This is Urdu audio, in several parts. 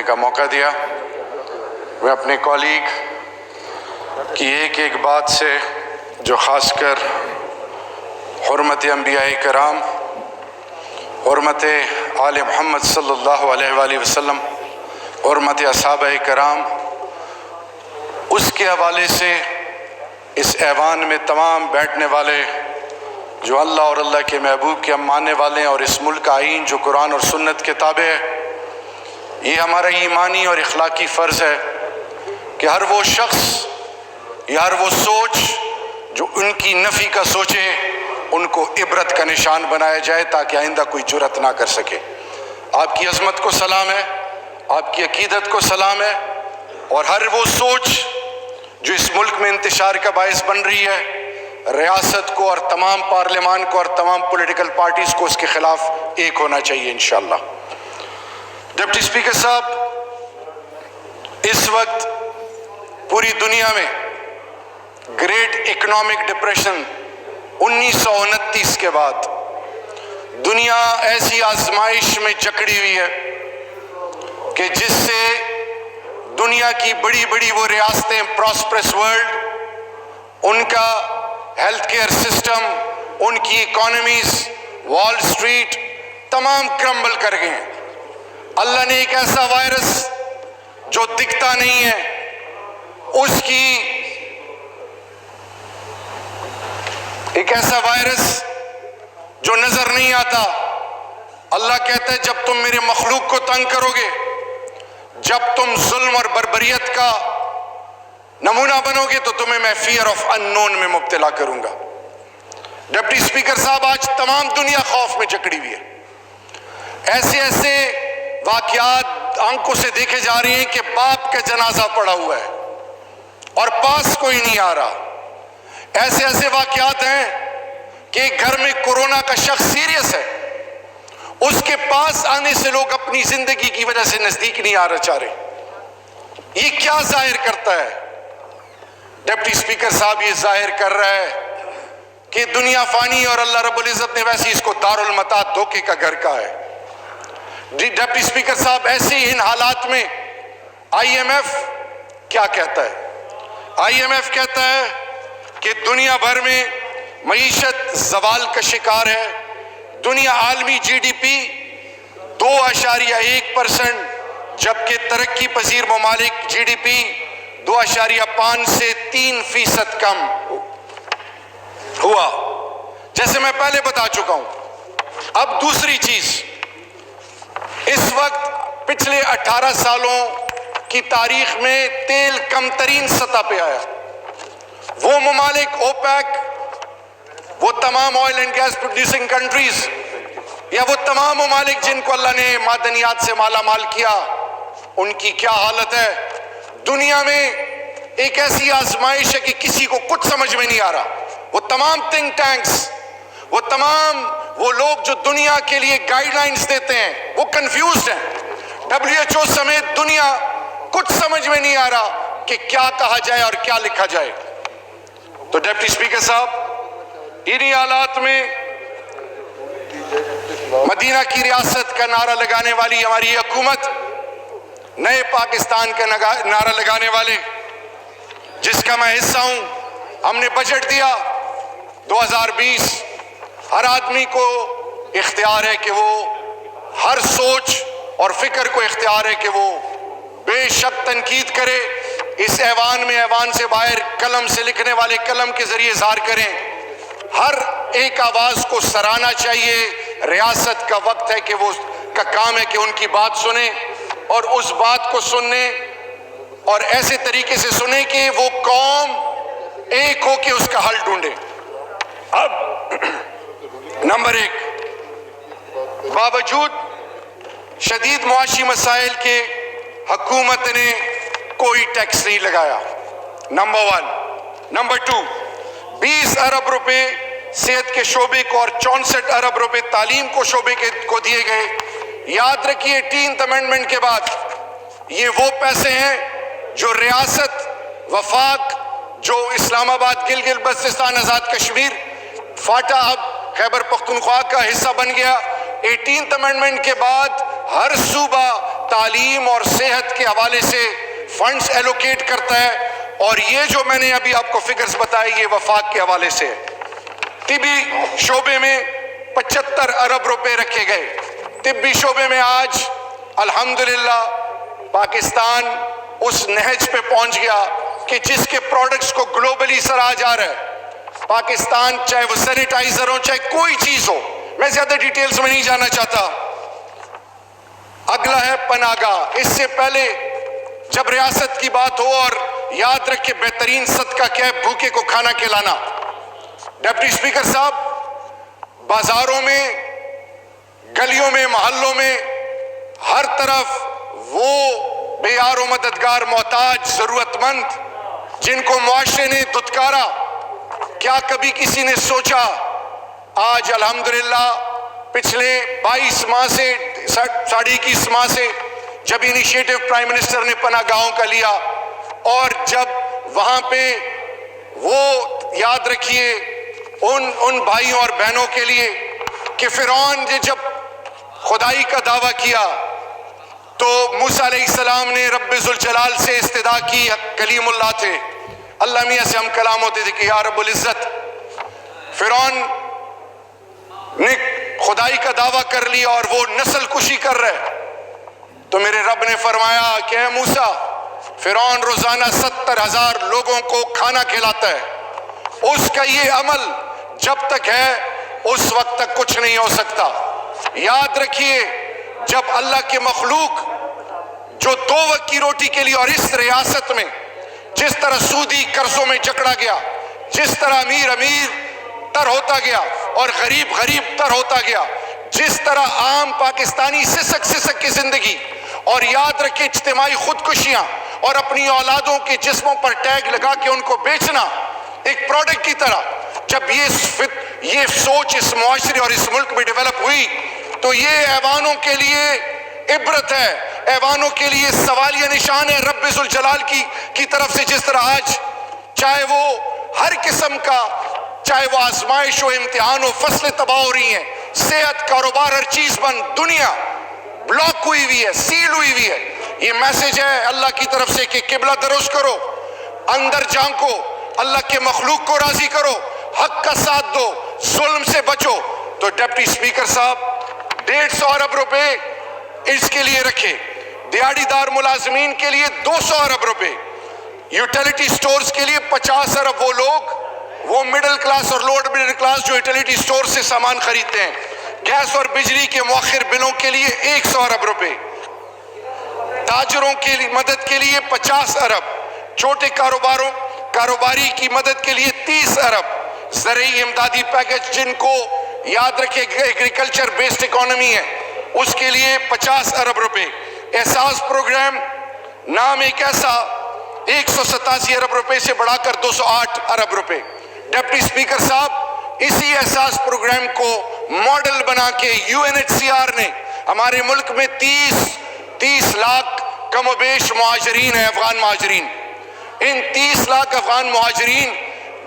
کا موقع دیا. میں اپنے کولیگ کی ایک بات سے جو خاص کر حرمت انبیاء کرام، حرمت آل محمد صلی اللہ علیہ وآلہ وسلم، حرمت اصحابہ کرام، اس کے حوالے سے اس ایوان میں تمام بیٹھنے والے جو اللہ اور اللہ کے محبوب کے ہم ماننے والے ہیں اور اس ملک کا آئین جو قرآن اور سنت کے تابع ہے، یہ ہمارا ایمانی اور اخلاقی فرض ہے کہ ہر وہ شخص یا ہر وہ سوچ جو ان کی نفی کا سوچے ان کو عبرت کا نشان بنایا جائے تاکہ آئندہ کوئی جرأت نہ کر سکے. آپ کی عظمت کو سلام ہے، آپ کی عقیدت کو سلام ہے، اور ہر وہ سوچ جو اس ملک میں انتشار کا باعث بن رہی ہے، ریاست کو اور تمام پارلیمان کو اور تمام پولیٹیکل پارٹیز کو اس کے خلاف ایک ہونا چاہیے انشاءاللہ. ڈپٹی اسپیکر صاحب، اس وقت پوری دنیا میں گریٹ اکنامک ڈپریشن 1929 کے بعد دنیا ایسی آزمائش میں جکڑی ہوئی ہے کہ جس سے دنیا کی بڑی بڑی وہ ریاستیں، پراسپرس ورلڈ، ان کا ہیلتھ کیئر سسٹم، ان کی اکانومیز، وال اسٹریٹ، تمام کرمبل کر گئے ہیں. اللہ نے ایک ایسا وائرس جو دکھتا نہیں ہے، اس کی ایک ایسا وائرس جو نظر نہیں آتا. اللہ کہتا ہے جب تم میرے مخلوق کو تنگ کرو گے، جب تم ظلم اور بربریت کا نمونہ بنو گے تو تمہیں میں فیئر آف اننون میں مبتلا کروں گا. ڈپٹی اسپیکر صاحب، آج تمام دنیا خوف میں جکڑی ہوئی ہے. ایسے ایسے واقعات آنکھوں سے دیکھے جا رہے ہیں کہ باپ کا جنازہ پڑا ہوا ہے اور پاس کوئی نہیں آ رہا. ایسے ایسے واقعات ہیں کہ گھر میں کورونا کا شخص سیریس ہے، اس کے پاس آنے سے لوگ اپنی زندگی کی وجہ سے نزدیک نہیں آنا چاہ رہے. یہ کیا ظاہر کرتا ہے ڈپٹی اسپیکر صاحب؟ یہ ظاہر کر رہا ہے کہ دنیا فانی اور اللہ رب العزت نے ویسے اس کو دارالمتاع دھوکے کا گھر کہا ہے. ڈپٹی اسپیکر صاحب، ایسے ہی ان حالات میں آئی ایم ایف کیا کہتا ہے؟ آئی ایم ایف کہتا ہے کہ دنیا بھر میں معیشت زوال کا شکار ہے. دنیا عالمی جی ڈی پی 2.1%، جبکہ ترقی پذیر ممالک جی ڈی پی 2.5 سے 3% کم ہوا، جیسے میں پہلے بتا چکا ہوں. اب دوسری چیز، اس وقت پچھلے 18 سالوں کی تاریخ میں تیل کم ترین سطح پہ آیا. وہ ممالک اوپیک، وہ تمام oil and gas producing countries, یا وہ تمام ممالک جن کو اللہ نے معدنیات سے مالا مال کیا، ان کی کیا حالت ہے؟ دنیا میں ایک ایسی آزمائش ہے کہ کسی کو کچھ سمجھ میں نہیں آ رہا. وہ تمام تھنک ٹینکس، وہ تمام وہ لوگ جو دنیا کے لیے گائیڈ لائنز دیتے ہیں، وہ کنفیوزڈ ہیں. WHO سمیت دنیا کچھ سمجھ میں نہیں آ رہا کہ کیا کہا جائے اور کیا لکھا جائے. تو ڈپٹی اسپیکر صاحب، انہی حالات میں مدینہ کی ریاست کا نعرہ لگانے والی ہماری حکومت، نئے پاکستان کا نعرہ لگانے والے، جس کا میں حصہ ہوں، ہم نے بجٹ دیا 2020. ہر آدمی کو اختیار ہے کہ وہ ہر سوچ اور فکر کو اختیار ہے کہ وہ بے شک تنقید کرے. اس ایوان میں، ایوان سے باہر قلم سے لکھنے والے قلم کے ذریعے اظہار کریں. ہر ایک آواز کو سراہنا چاہیے. ریاست کا وقت ہے کہ وہ کا کام ہے کہ ان کی بات سنیں، اور اس بات کو سننے اور ایسے طریقے سے سنیں کہ وہ قوم ایک ہو کے اس کا حل ڈھونڈے. اب نمبر 1، باوجود شدید معاشی مسائل کے حکومت نے کوئی ٹیکس نہیں لگایا، نمبر 1. نمبر 2، 20 ارب روپے صحت کے شعبے کو اور 64 ارب روپے تعلیم کو شعبے کو دیے گئے. یاد رکھیے 18th امینڈمنٹ کے بعد یہ وہ پیسے ہیں جو ریاست، وفاق، جو اسلام آباد، گلگت بلتستان، آزاد کشمیر، فاٹا اب خیبر پختونخوا کا حصہ بن گیا. 18th امینڈمنٹ کے بعد ہر صوبہ تعلیم اور صحت کے حوالے سے فنڈز ایلوکیٹ کرتا ہے، اور یہ جو میں نے ابھی آپ کو فگرز بتائی یہ وفاق کے حوالے سے ہے۔ طبی شعبے میں 75 ارب روپے رکھے گئے۔ طبی شعبے میں آج الحمدللہ پاکستان اس نہج پہ پہنچ گیا کہ جس کے پروڈکٹس کو گلوبلی سراہا جا رہا ہے۔ پاکستان چاہے وہ سینیٹائزر ہو چاہے کوئی چیز ہو، میں زیادہ ڈیٹیلز میں نہیں جانا چاہتا۔ اگلا ہے پناہ گاہ۔ اس سے پہلے جب ریاست کی بات ہو، اور یاد رکھے بہترین صدقہ کیا ہے؟ بھوکے کو کھانا کھلانا۔ ڈپٹی اسپیکر صاحب، بازاروں میں، گلیوں میں، محلوں میں، ہر طرف وہ بے یار و مددگار، محتاج، ضرورت مند جن کو معاشرے نے دھتکارا، کیا کبھی کسی نے سوچا؟ آج الحمدللہ پچھلے 22 ماہ سے 21.5 ماہ سے جب انیشیٹو پرائم منسٹر نے پناہ گاہوں کا لیا، اور جب وہاں پہ وہ یاد رکھیے ان بھائیوں اور بہنوں کے لیے کہ فرعون نے جب خدائی کا دعویٰ کیا تو موسیٰ علیہ السلام نے رب ذوالجلال سے استدعا کی، کلیم اللہ تھے، اللہ میاں سے ہم کلام ہوتے تھے کہ یا رب العزت، فرعون نے خدائی کا دعویٰ کر لیا اور وہ نسل کشی کر رہے، تو میرے رب نے فرمایا کہ اے موسیٰ، فرعون روزانہ 70,000 لوگوں کو کھانا کھلاتا ہے، اس کا یہ عمل جب تک ہے اس وقت تک کچھ نہیں ہو سکتا۔ یاد رکھیے جب اللہ کے مخلوق جو 2 وقت کی روٹی کے لیے، اور اس ریاست میں جس طرح سودی قرضوں میں جکڑا گیا، جس طرح امیر تر ہوتا گیا اور غریب تر ہوتا گیا، جس طرح عام پاکستانی سسک کی زندگی، اور یاد رکھے اجتماعی خودکشیاں اور اپنی اولادوں کے جسموں پر ٹیگ لگا کے ان کو بیچنا ایک پروڈکٹ کی طرح، جب یہ سوچ اس معاشرے اور اس ملک میں ڈیولپ ہوئی تو یہ ایوانوں کے لیے عبرت ہے، ایوانوں کے لیے سوالیہ نشان ہے رب ذوالجلال کی طرف سے، جس طرح آج چاہے وہ ہر قسم کا، چاہے وہ آزمائش ہو، امتحان ہو، فصلیں تباہ ہو رہی ہیں، صحت، کاروبار، ہر چیز بند، دنیا بلاک ہوئی ہوئی ہے، سیل ہوئی ہوئی ہے۔ یہ میسج ہے اللہ کی طرف سے کہ قبلہ درست کرو، اندر جھانکو، اللہ کے مخلوق کو راضی کرو، حق کا ساتھ دو، ظلم سے بچو۔ تو ڈپٹی اسپیکر صاحب 150 ارب روپے اس کے لیے رکھے، دیہڑی دار ملازمین کے لیے 200 ارب روپے، یوٹیلیٹی سٹورز کے لیے 50 ارب، وہ لوگ، وہ مڈل کلاس اور لوور مڈل کلاس جو یوٹیلیٹی سٹور سے سامان خریدتے ہیں، گیس اور بجلی کے مؤخر بلوں کے لیے 100 ارب روپے، تاجروں کی مدد کے لیے 50 ارب، چھوٹے کاروباری کی مدد کے لیے 30 ارب، زرعی امدادی پیکج جن کو یاد رکھے ایگریکلچر بیسڈ اکانومی ہے اس کے لیے 50 ارب روپے، احساس پروگرام نام ایک ایسا 187 ارب روپے سے بڑھا کر 208 ارب روپے۔ ڈپٹی اسپیکر صاحب، اسی احساس پروگرام کو ماڈل بنا کے UNHCR نے ہمارے ملک میں 30 لاکھ کم و بیش مہاجرین ہیں، افغان مہاجرین، ان 30 لاکھ افغان مہاجرین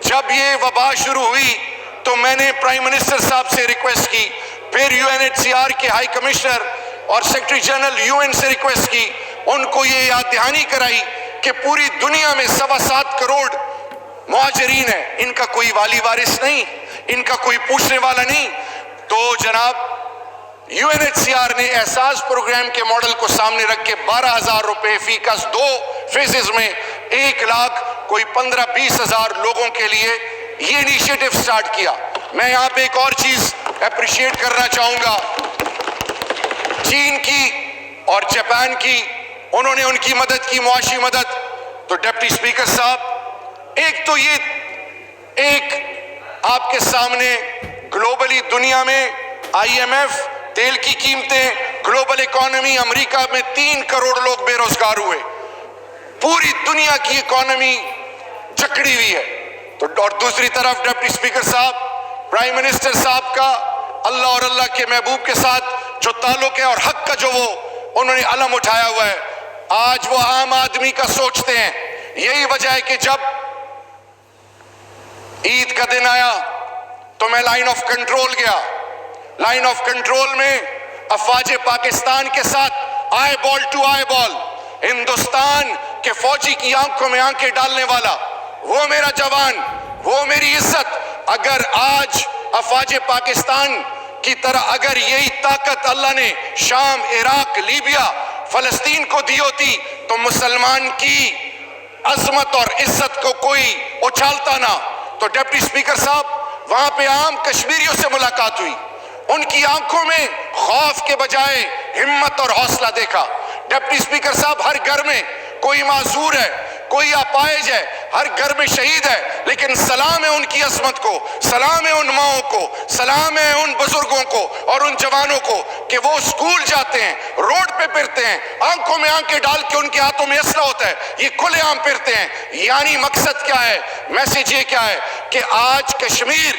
جب یہ وبا شروع ہوئی تو میں نے پرائم منسٹر صاحب سے ریکویسٹ کی، پھر UNHCR کے ہائی کمشنر اور سیکرٹری جنرل UN سے ریکویسٹ کی، ان کو یہ یاد دہانی کرائی کہ پوری دنیا میں 7.25 کروڑ مہاجرین ہیں، ان کا کوئی والی وارث نہیں، ان کا کوئی پوچھنے والا نہیں۔ تو جناب UNHCR نے احساس پروگرام کے ماڈل کو سامنے رکھ کے 12,000 روپے فی کس 2 فیزز میں 1 لاکھ کوئی 15-20 ہزار لوگوں کے لیے یہ انیشیٹو سٹارٹ کیا۔ میں یہاں پہ ایک اور چیز اپریشیٹ کرنا چاہوں گا، چین کی اور جاپان کی، انہوں نے ان کی مدد کی، معاشی مدد۔ تو ڈپٹی اسپیکر صاحب، ایک تو یہ ایک آپ کے سامنے گلوبلی دنیا میں IMF، تیل کی قیمتیں، گلوبل اکانومی، امریکہ میں 3 کروڑ لوگ بے روزگار ہوئے، پوری دنیا کی اکانومی جکڑی ہوئی ہے۔ تو اور دوسری طرف ڈپٹی اسپیکر صاحب، پرائم منسٹر صاحب کا اللہ اور اللہ کے محبوب کے ساتھ جو تعلق ہے اور حق کا جو وہ انہوں نے علم اٹھایا ہوا ہے، آج وہ عام آدمی کا سوچتے ہیں۔ یہی وجہ ہے کہ جب عید کا دن آیا تو میں لائن آف کنٹرول گیا، لائن آف کنٹرول میں افواج پاکستان کے ساتھ آئی بال ٹو آئی بال، ہندوستان کے فوجی کی آنکھوں میں آنکھیں ڈالنے والا، وہ میرا جوان، وہ میری عزت. اگر آج افواج پاکستان کی طرح اگر یہی طاقت اللہ نے شام، عراق، لیبیا، فلسطین کو دی ہوتی تو مسلمان کی عظمت اور عزت کو کوئی اچھالتا نہ. تو ڈپٹی اسپیکر صاحب، وہاں پہ عام کشمیریوں سے ملاقات ہوئی، ان کی آنکھوں میں خوف کے بجائے ہمت اور حوصلہ دیکھا. ڈپٹی اسپیکر صاحب، ہر گھر میں کوئی معذور ہے، کوئی اپائج ہے، ہر گھر میں شہید ہے، لیکن سلام ہے ان کی عظمت کو، سلام ہے ان ماؤں کو، سلام ہے ان بزرگوں کو اور ان جوانوں کو کہ وہ اسکول جاتے ہیں، روڈ پہ پھرتے ہیں، آنکھوں میں آنکھیں ڈال کے ان کے ہاتھوں میں اسلحہ ہوتا ہے، یہ کھلے عام پھرتے ہیں. یعنی مقصد کیا ہے، میسج یہ کیا ہے کہ آج کشمیر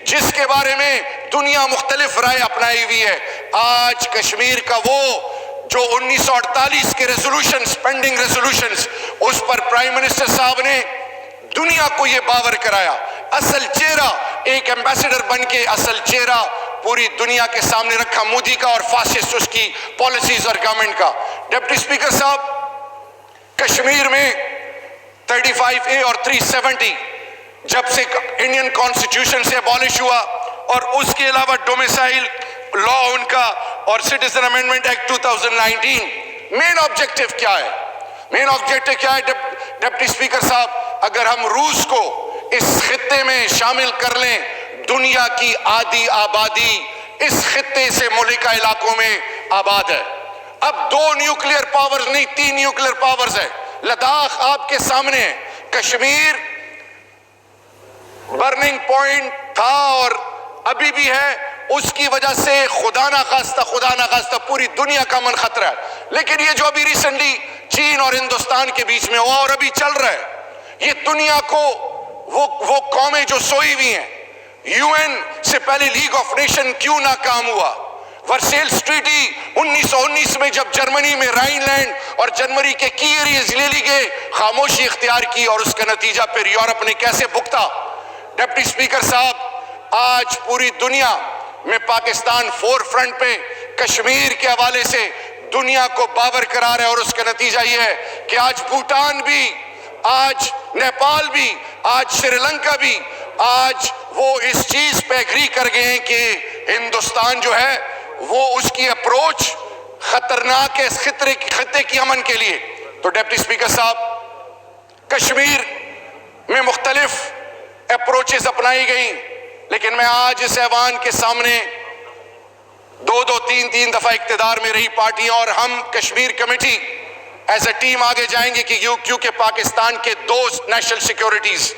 جس کے بارے میں دنیا مختلف رائے اپنائی ہوئی ہے، آج کشمیر کا وہ جو 1948 کے ریزولوشنز، پینڈنگ ریزولوشنز، اس پر پرائم منسٹر صاحب نے دنیا کو یہ باور کرایا، اصل چہرہ ایک ایمبیسڈر بن کے اصل چہرہ پوری دنیا کے سامنے رکھا مودی کا اور فاسسٹ اس کی پالیسیز اور گورنمنٹ کا. ڈپٹی اسپیکر صاحب، کشمیر میں 35A اور 370 جب سے انڈین کانسٹیٹیوشن سے ابالش ہوا اور اس کے علاوہ ڈومیسائل لا ان کا اور citizen amendment act 2019، main objective کیا ہے؟ مین آبجیکٹو کیا ہے ڈپٹی اسپیکر صاحب؟ اگر ہم روس کو اس خطے میں شامل کر لیں، دنیا کی آدھی آبادی اس خطے سے ملکہ علاقوں میں آباد ہے. اب 2 نیوکلیئر پاورز نہیں، 3 نیوکلیئر پاورز ہے. لداخ آپ کے سامنے ہے، کشمیر برننگ پوائنٹ تھا اور ابھی بھی ہے، اس کی وجہ سے خدا نخواستہ پوری دنیا کا امن خطرہ ہے. لیکن یہ جو ابھی ریسنٹلی چین اور ہندوستان کے بیچ میں ہوا اور ابھی چل رہا ہے، یہ دنیا کو وہ قومیں جو سوئی ہوئی ہیں، UN سے پہلے لیگ آف نیشن کیوں ناکام ہوا؟ ورسیلس ٹریٹی 1919 میں جب جرمنی میں رائن لینڈ اور جرمنی کے کی ایریز لے لی گئے، خاموشی اختیار کی اور اس کا نتیجہ پھر یورپ نے کیسے بھگتا. ڈپٹی اسپیکر صاحب، آج پوری دنیا میں پاکستان فور فرنٹ پہ کشمیر کے حوالے سے دنیا کو باور کرا رہا ہے اور اس کا نتیجہ یہ ہے کہ آج بھوٹان بھی، آج نیپال بھی، آج سری لنکا بھی، آج وہ اس چیز پہ ایگری کر گئے ہیں کہ ہندوستان جو ہے وہ اس کی اپروچ خطرناک ہے اس خطے کی امن کے لیے. تو ڈپٹی اسپیکر صاحب، کشمیر میں مختلف اپروچز اپنائی گئیں، لیکن میں آج اس ایوان کے سامنے 2-3 دفعہ اقتدار میں رہی پارٹیاں اور ہم Kashmir committee as a team آگے جائیں گے کیونکہ پاکستان کے 2 نیشنل سیکیورٹیز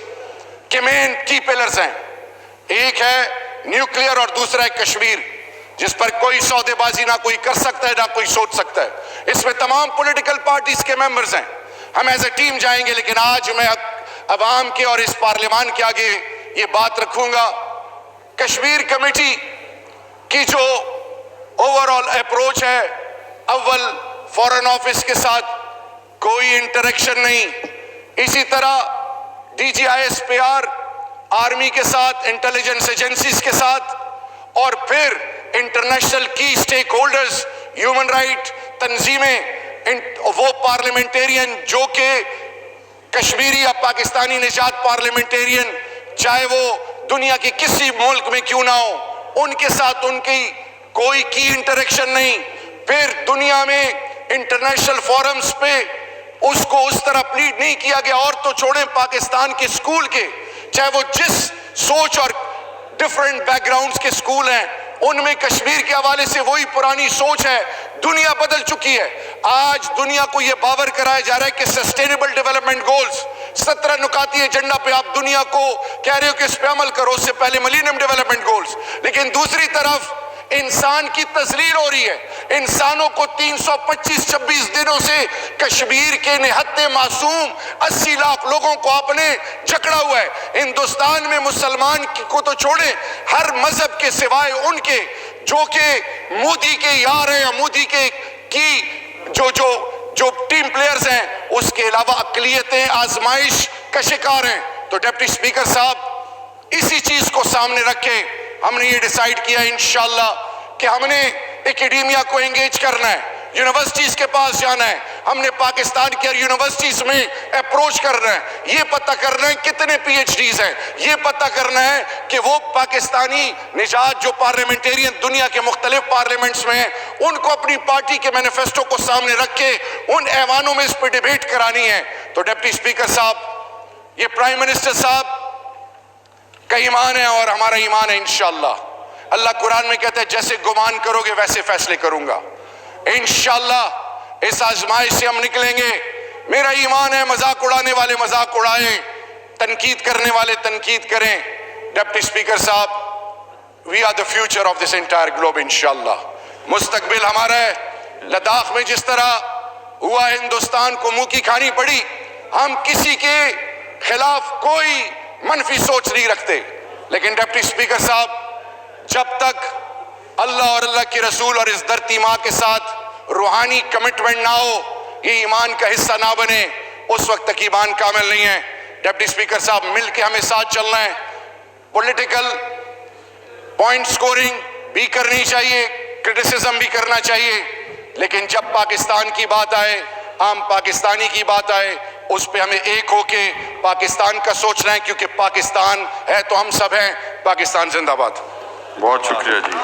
کے مین کی پلرز ہیں، ایک ہے نیوکلیئر اور دوسرا ہے کشمیر، جس پر کوئی سودے بازی نہ کوئی کر سکتا ہے نہ کوئی سوچ سکتا ہے. اس میں تمام پولیٹیکل پارٹیز کے ممبرز ہیں، ہم ایز اے ٹیم جائیں گے. لیکن آج میں عوام کے اور اس پارلیمان کے آگے یہ بات رکھوں گا، کشمیر کمیٹی کی جو اوور آل اپروچ ہے، اول فورن آفس کے ساتھ کوئی انٹریکشن نہیں، اسی طرح DGISPR آرمی کے ساتھ، انٹیلیجنس ایجنسیز کے ساتھ، اور پھر انٹرنیشنل کی سٹیک ہولڈرز، ہیومن رائٹ تنظیمیں، وہ پارلیمنٹیرین جو کہ کشمیری یا پاکستانی نژاد پارلیمنٹیرین، چاہے وہ دنیا کے کسی ملک میں کیوں نہ ہو، ان کے ساتھ ان کی کوئی کی انٹریکشن نہیں. پھر دنیا میں انٹرنیشنل فورمز پہ اس کو اس طرح پلیڈ نہیں کیا گیا. اور تو چھوڑیں پاکستان کے اسکول کے، چاہے وہ جس سوچ اور ڈفرینٹ بیک گراؤنڈز کے اسکول ہیں، ان میں کشمیر کے حوالے سے وہی پرانی سوچ ہے. دنیا بدل چکی ہے. آج دنیا کو یہ باور کرایا جا رہا ہے کہ سسٹینیبل ڈیولپمنٹ گولز 17 نکاتی ایجنڈا پہ آپ دنیا کو کہہ رہے ہو کہ اس پہ عمل کرو، اس سے پہلے ملینیم ڈیولپمنٹ گولز. لیکن دوسری طرف انسان کی تذلیل ہو رہی ہے. انسانوں کو 325-26 دنوں سے کشمیر کے نہتے معصوم 80 لاکھ لوگوں کو آپ نے جکڑا ہوا ہے. ہندوستان میں مسلمان کو تو چھوڑیں، ہر مذہب کے سوائے ان کے جو کہ مودی کے یار ہیں یا مودی کے کی جو ٹیم پلیئرز ہیں، اس کے علاوہ اقلیتیں آزمائش کا شکار ہیں. تو ڈپٹی اسپیکر صاحب، اسی چیز کو سامنے رکھے ہم نے یہ ڈیسائیڈ کیا انشاءاللہ کہ ہم نے ایکیڈیمیا کو انگیج کرنا ہے. یونیورسٹیز کے پاس جانا ہے، ہم نے پاکستان کی یونیورسٹیز میں اپروچ کرنا ہے، یہ پتہ کرنا ہے کتنے پی ایچ ڈیز ہیں، یہ پتہ کرنا ہے کہ وہ پاکستانی نژاد جو پارلیمنٹیرین دنیا کے مختلف پارلیمنٹس میں ہیں ان کو اپنی پارٹی کے مینیفیسٹو کو سامنے رکھ کے ان ایوانوں میں اس پہ ڈیبیٹ کرانی ہے۔ تو ڈپٹی اسپیکر صاحب، یہ پرائم منسٹر صاحب کا ایمان ہے اور ہمارا ایمان ہے انشاءاللہ۔ اللہ قرآن میں کہتا ہے جیسے گمان کرو گے ویسے فیصلے کروں گا۔ انشاءاللہ اس آزمائش سے ہم نکلیں گے۔ میرا ایمان ہے مذاق اڑانے والے مذاق اڑائیں، تنقید کرنے والے تنقید کریں۔ ڈپٹی اسپیکر صاحب، we are the future of this entire globe انشاءاللہ۔ مستقبل ہمارا ہے۔ لداخ میں جس طرح ہوا ہندوستان کو منہ کی کھانی پڑی، ہم کسی کے خلاف کوئی منفی سوچ نہیں رکھتے، لیکن ڈپٹی اسپیکر صاحب جب تک اللہ اور اللہ کے رسول اور اس دھرتی ماں کے ساتھ روحانی کمٹمنٹ نہ ہو، یہ ایمان کا حصہ نہ بنے، اس وقت تک ایمان کامل نہیں ہے۔ ڈپٹی اسپیکر صاحب، مل کے ہمیں ساتھ چلنا ہے۔ پولیٹیکل پوائنٹ سکورنگ بھی کرنی چاہیے، کرٹیسزم بھی کرنا چاہیے، لیکن جب پاکستان کی بات آئے، عام پاکستانی کی بات آئے، اس پہ ہمیں ایک ہو کے پاکستان کا سوچنا ہے، کیونکہ پاکستان ہے تو ہم سب ہیں۔ پاکستان زندہ باد۔ بہت شکریہ جی۔